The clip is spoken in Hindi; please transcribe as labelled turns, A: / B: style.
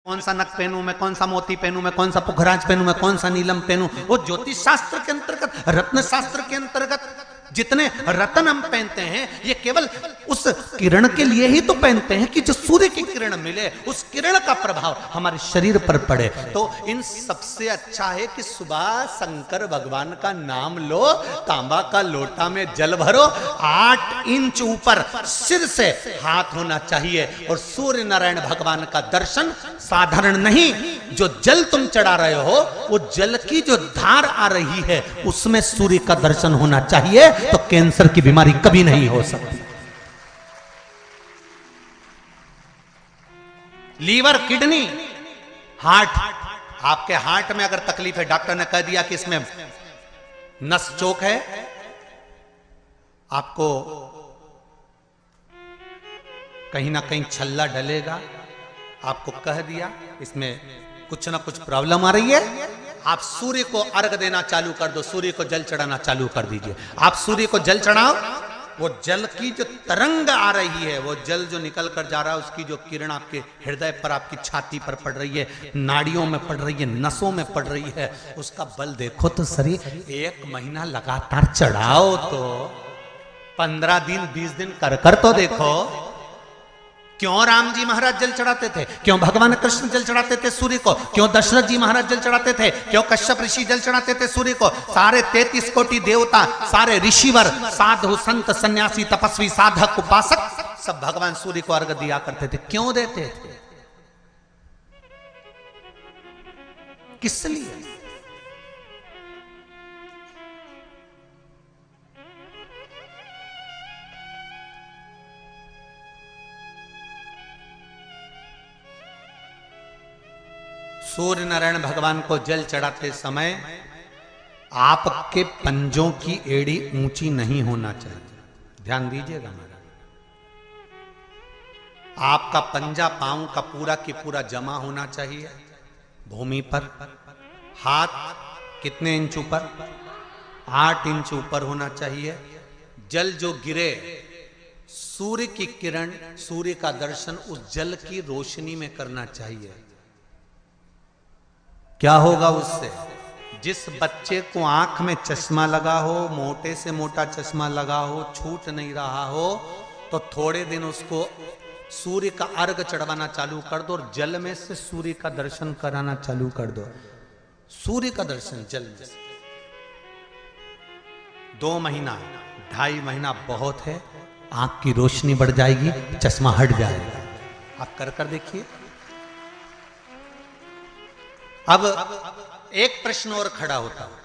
A: कौन सा नक पहनूं मैं, कौन सा मोती पहनूं मैं, कौन सा पुखराज पहनूं मैं, कौन सा नीलम पहनूं। वो ज्योतिष शास्त्र के अंतर्गत, रत्न शास्त्र के अंतर्गत जितने रत्न हम पहनते हैं ये केवल उस किरण के लिए ही तो पहनते हैं कि जो सूर्य की किरण मिले, उस किरण का प्रभाव हमारे शरीर पर पड़े। तो इन सबसे अच्छा है कि सुबह शंकर भगवान का नाम लो, तांबा का लोटा में जल भरो, 8 इंच ऊपर सिर से हाथ होना चाहिए और सूर्य नारायण भगवान का दर्शन साधारण नहीं, जो जल तुम चढ़ा रहे हो वो जल की जो धार आ रही है उसमें सूर्य का दर्शन होना चाहिए, तो कैंसर की बीमारी कभी नहीं हो सकती। लीवर, किडनी, हार्ट, आपके हार्ट में अगर तकलीफ है, डॉक्टर ने कह दिया कि इसमें नस चोक है, आपको कहीं ना कहीं छल्ला डलेगा, आपको कह दिया इसमें कुछ ना कुछ प्रॉब्लम आ रही है, आप सूर्य को अर्घ देना चालू कर दो, सूर्य को जल चढ़ाना चालू कर दीजिए। आप सूर्य को जल चढ़ाओ, वो जल की जो तरंग आ रही है, वो जल जो निकल कर जा रहा है, उसकी जो किरण आपके हृदय पर, आपकी छाती पर पड़ रही है, नाड़ियों में पड़ रही है, नसों में पड़ रही है, उसका बल देखो तो सही। 1 महीना लगातार चढ़ाओ तो 15 दिन 20 दिन कर तो देखो। क्यों राम जी महाराज जल चढ़ाते थे, क्यों भगवान कृष्ण जल चढ़ाते थे सूर्य को, क्यों दशरथ जी महाराज जल चढ़ाते थे, क्यों कश्यप ऋषि जल चढ़ाते थे सूर्य को, सारे 33 कोटि देवता, सारे ऋषिवर, साधु संत सन्यासी तपस्वी साधक उपासक सब भगवान सूर्य को अर्घ दिया करते थे। क्यों देते थे, किस लिए? सूर्य नारायण भगवान को जल चढ़ाते समय आपके पंजों की एड़ी ऊंची नहीं होना चाहिए, ध्यान दीजिएगा महाराज। आपका पंजा पांव का पूरा की पूरा जमा होना चाहिए भूमि पर। हाथ कितने इंच ऊपर, 8 इंच ऊपर होना चाहिए। जल जो गिरे, सूर्य की किरण, सूर्य का दर्शन उस जल की रोशनी में करना चाहिए। क्या होगा उससे? जिस बच्चे को आंख में चश्मा लगा हो, मोटे से मोटा चश्मा लगा हो, छूट नहीं रहा हो, तो थोड़े दिन उसको सूर्य का अर्घ चढ़वाना चालू कर दो और जल में से सूर्य का दर्शन कराना चालू कर दो। सूर्य का दर्शन जल में से 2 महीना 2.5 महीना बहुत है, आंख की रोशनी बढ़ जाएगी, चश्मा हट जाएगा। आप कर देखिए। अब एक प्रश्न और खड़ा होता है,